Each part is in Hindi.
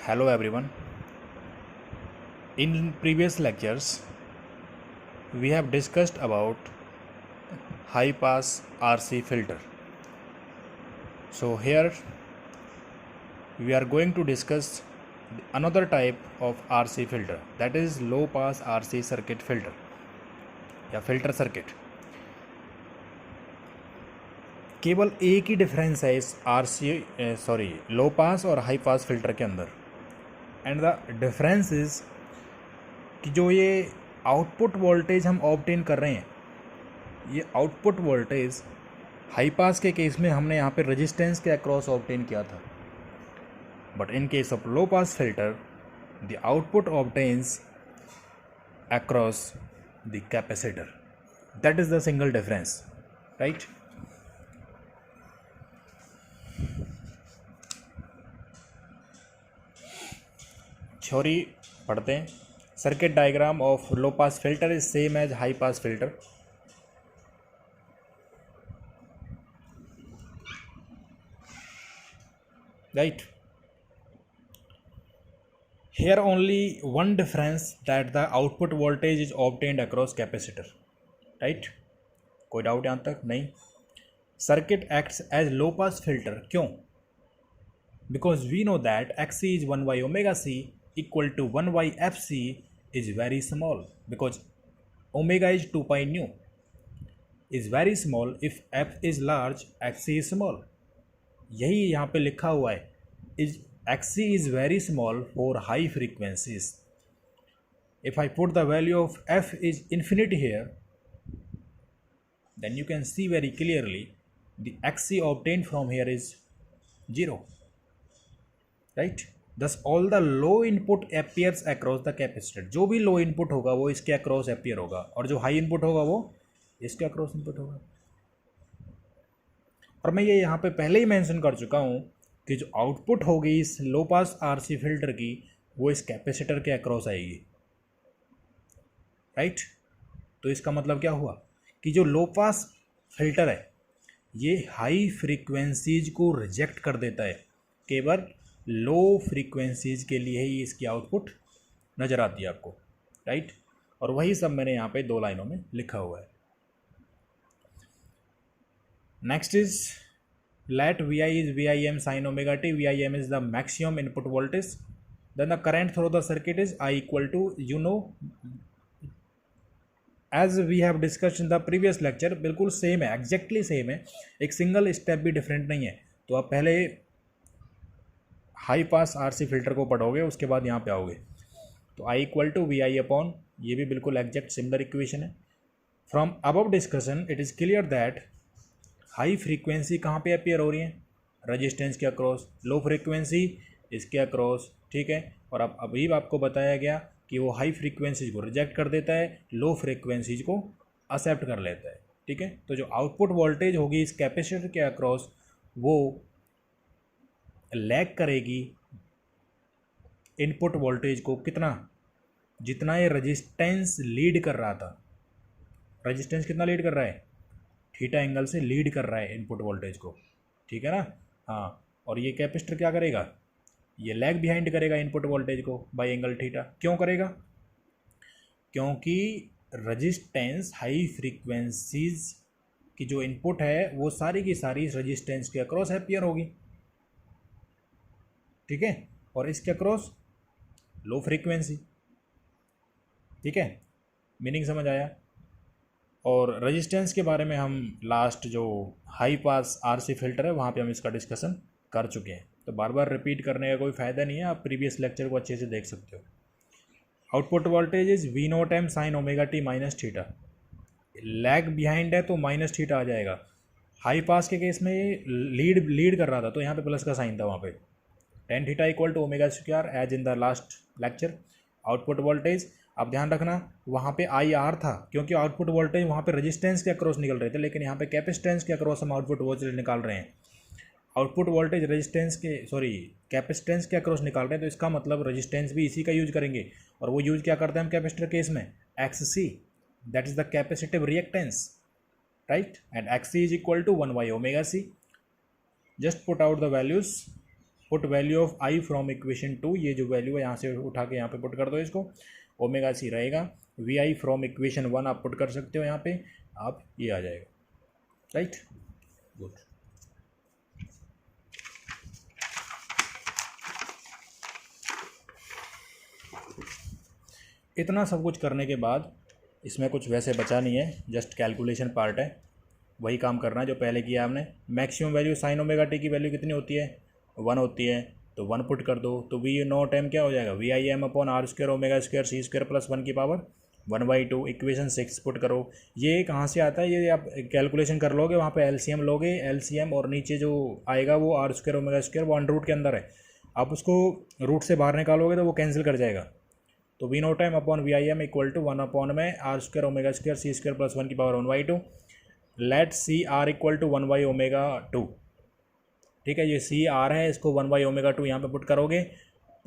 Hello everyone. In previous lectures, we have discussed about high pass RC filter. So here we are going to discuss another type of RC filter, that is low pass RC circuit filter या filter circuit. केवल एक ही डिफरेंस है इस लो पास और हाई पास फिल्टर के अंदर, एंड द डिफरेंस इज कि जो ये आउटपुट वोल्टेज हम ऑब्टेन कर रहे हैं, ये आउटपुट वोल्टेज हाई पास के केस में हमने यहाँ पे रेजिस्टेंस के अक्रॉस ऑब्टेन किया था, but in case of low pass filter the output obtains across the capacitor. That is the single difference, right. Theory पढ़ते हैं. Circuit diagram of low pass filter is same as high pass filter. Right. Here only one difference, that the output voltage is obtained across capacitor. Right. कोई डाउट यहाँ तक नहीं. Circuit acts as low pass filter. क्यों? Because we know that Xc is 1 by omega c equal to 1 by Fc is very small, because omega is 2 pi nu is very small. If F is large, Xc is small. यही यहाँ पे लिखा हुआ है, is Xc is very small for high frequencies. If I put the value of F is infinity here, then you can see very clearly the Xc obtained from here is 0, right. Thus all the low input appears across the capacitor. जो भी लो इनपुट होगा वो इसके अक्रॉस अपियर होगा, और जो हाई इनपुट होगा वो इसके अक्रॉस इनपुट होगा. और मैं ये यहाँ पे पहले ही मेंशन कर चुका हूँ कि जो आउटपुट होगी इस लो पास आरसी फिल्टर की वो इस कैपेसिटर के अक्रॉस आएगी, राइट. तो इसका मतलब क्या हुआ कि जो लो पास फिल्टर है ये हाई फ्रीक्वेंसीज को रिजेक्ट कर देता है, केवल लो फ्रीक्वेंसीज के लिए ही इसकी आउटपुट नज़र आती है आपको, राइट. और वही सब मैंने यहाँ पे 2 लाइनों में लिखा हुआ है. Next is let Vi is Vim sin omega t. Vim is the maximum input voltage. Then the current through the circuit is I equal to, as we have discussed in the previous lecture, बिल्कुल सेम है, एग्जैक्टली सेम है, एक सिंगल स्टेप भी डिफरेंट नहीं है. तो आप पहले हाई पास आरसी फिल्टर को पढ़ोगे, उसके बाद यहाँ पे आओगे. तो I equal to Vi upon, ये भी बिल्कुल एग्जैक्ट सिमिलर इक्वेशन है. From above discussion it is clear that high frequency कहाँ पे अपियर हो रही है, रजिस्टेंस के अक्रॉस, लो फ्रीक्वेंसी इसके अक्रॉस, ठीक है. और अब अभी आपको बताया गया कि वो हाई फ्रीक्वेंसीज को रिजेक्ट कर देता है, लो फ्रीक्वेंसीज को एक्सेप्ट कर लेता है, ठीक है. तो जो आउटपुट वोल्टेज होगी इस कैपेसिटर के अक्रॉस वो लैग करेगी इनपुट वोल्टेज को, कितना, जितना ये रजिस्टेंस लीड कर रहा था. रजिस्टेंस कितना लीड कर रहा है, थीटा एंगल से लीड कर रहा है इनपुट वोल्टेज को, ठीक है ना. हाँ, और ये कैपेसिटर क्या करेगा, ये लैग बिहाइंड करेगा इनपुट वोल्टेज को बाय एंगल थीटा. क्यों करेगा, क्योंकि रजिस्टेंस हाई फ्रीक्वेंसीज की जो इनपुट है वो सारी की सारी इस रजिस्टेंस के अक्रॉस अपियर होगी, ठीक है. और इसके अक्रॉस लो फ्रीक्वेंसी, ठीक है. मीनिंग समझ आया. और रेजिस्टेंस के बारे में हम लास्ट जो हाई पास आरसी फिल्टर है वहाँ पे हम इसका डिस्कशन कर चुके हैं, तो बार बार रिपीट करने का कोई फ़ायदा नहीं है, आप प्रीवियस लेक्चर को अच्छे से देख सकते हो. Output voltage is V naught m sine omega t minus theta. Lag behind है तो माइनस थीटा आ जाएगा. हाई पास के केस में लीड कर रहा था तो यहाँ पे प्लस का साइन था, वहाँ पे tan theta equal to omega square as in the last lecture. Output voltage अब ध्यान रखना वहाँ पे आई आर था, क्योंकि आउटपुट वोल्टेज वहाँ पे रेजिस्टेंस के अक्रॉस निकल रहे थे, लेकिन यहाँ पे कैपेसिटेंस के अक्रॉस हम आउटपुट वोल्टेज निकाल रहे हैं. आउटपुट वोल्टेज कैपेसिटेंस के अक्रॉस निकाल रहे हैं, तो इसका मतलब रेजिस्टेंस भी इसी का यूज करेंगे. और वो यूज क्या करते हैं हम कैपेसिटर केस में, Xc, that is the capacitive reactance, right. And Xc is equal to 1 by omega c. Just put out the values put value of I from equation 2, ये जो वैल्यू है यहाँ से उठा के यहाँ पे पुट कर दो इसको, ओमेगा सी रहेगा, वी आई फ्रॉम इक्वेशन 1 आप पुट कर सकते हो यहाँ पे, आप ये आ जाएगा, राइट, गुड। इतना सब कुछ करने के बाद इसमें कुछ वैसे बचा नहीं है, जस्ट कैलकुलेशन पार्ट है, वही काम करना है जो पहले किया आपने। Maximum value sign omega T की वैल्यू कितनी होती है, 1 होती है, तो 1 पुट कर दो, तो वी नॉट एम क्या हो जाएगा, V I m upon R square omega square C square plus 1 की पावर 1/2। इक्वेशन 6 पुट करो, ये कहाँ से आता है, ये आप कैलकुलेशन कर लोगे, वहाँ पे एलसीएम लोगे, एलसीएम और नीचे जो आएगा वो आर स्क्वायर ओमेगा स्क्वायर वो अंडर रूट के अंदर है, आप उसको रूट से बाहर निकालोगे तो वो कैंसिल कर जाएगा, तो V naught M upon V I M equal to 1 upon में R square omega square C square plus 1 की power 1/2। Let C R equal to 1/ओमेगा 2, ठीक है, ये सी आर है, इसको 1/ओमेगा 2 यहाँ पे पुट करोगे,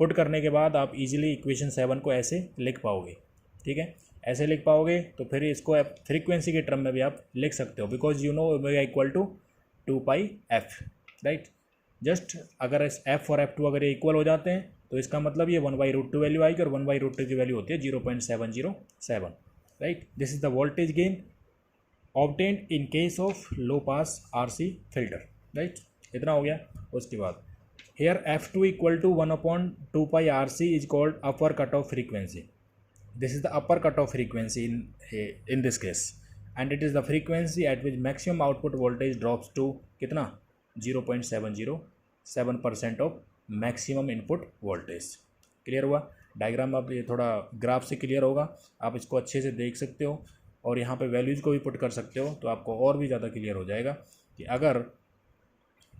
पुट करने के बाद आप इजीली इक्वेशन 7 को ऐसे लिख पाओगे, ठीक है, ऐसे लिख पाओगे, तो फिर इसको फ्रीक्वेंसी के टर्म में भी आप लिख सकते हो, because you know omega equal to 2πf, right. Just अगर एफ और F2 अगर ये इक्वल हो जाते हैं तो इसका मतलब ये 1/√2 वैल्यू आएगी, और 1/√2 की वैल्यू होती है 0.707, right. This is the voltage gain obtained in case of low pass RC filter, right. इतना हो गया। उसके बाद here F2 equal to 1/2πRC is called upper cut off frequency, this is the upper cut off frequency in this case, and it is the frequency at which maximum output voltage drops to कितना 0.707% of maximum input voltage. Clear हुआ? डायग्राम अब ये थोड़ा ग्राफ से क्लियर होगा, आप इसको अच्छे से देख सकते हो और यहाँ पे वैल्यूज़ को भी पुट कर सकते हो, तो आपको और भी ज़्यादा क्लियर हो जाएगा कि अगर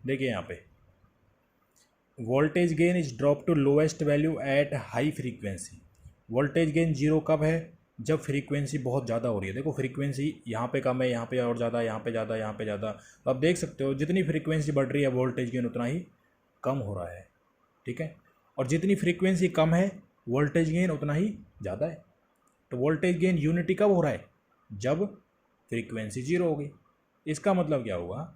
देखिए यहाँ पे voltage gain is drop to lowest value at high frequency. Voltage gain zero कब है? जब फ्रीक्वेंसी बहुत ज़्यादा हो रही है। देखो फ्रीक्वेंसी यहाँ पे कम है, यहाँ पे और ज़्यादा, यहाँ पे ज़्यादा, यहाँ पे ज़्यादा, तो आप देख सकते हो जितनी फ्रीक्वेंसी बढ़ रही है वोल्टेज गेन उतना ही कम हो रहा है, ठीक है, और जितनी फ्रीक्वेंसी कम है वोल्टेज गेन उतना ही ज़्यादा है। तो वोल्टेज गेन यूनिटी कब हो रहा है? जब फ्रीक्वेंसी जीरो होगी। इसका मतलब क्या हुआ?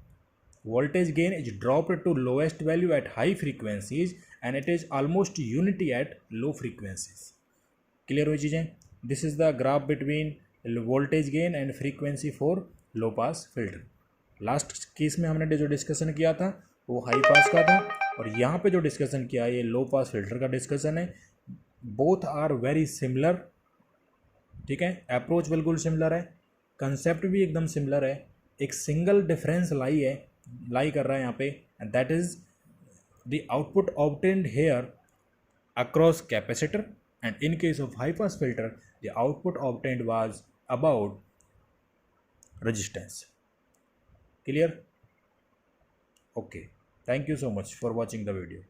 Voltage gain is dropped to lowest value at high frequencies and it is almost unity at low frequencies. Clear हुई चीज़ें? This is the graph between voltage gain and frequency for low pass filter. Last case में हमने जो डिस्कशन किया था वो हाई पास का था, और यहाँ पे जो डिस्कशन किया ये लो पास फिल्टर का डिस्कशन है। बोथ आर वेरी सिमिलर, ठीक है, अप्रोच बिल्कुल सिमिलर है, कंसेप्ट भी एकदम सिमिलर है। एक सिंगल डिफरेंस लाई कर रहा है यहाँ पे, and that is the output obtained here across capacitor, and in case of high pass filter the output obtained was about resistance. Clear? Okay, thank you so much for watching the video.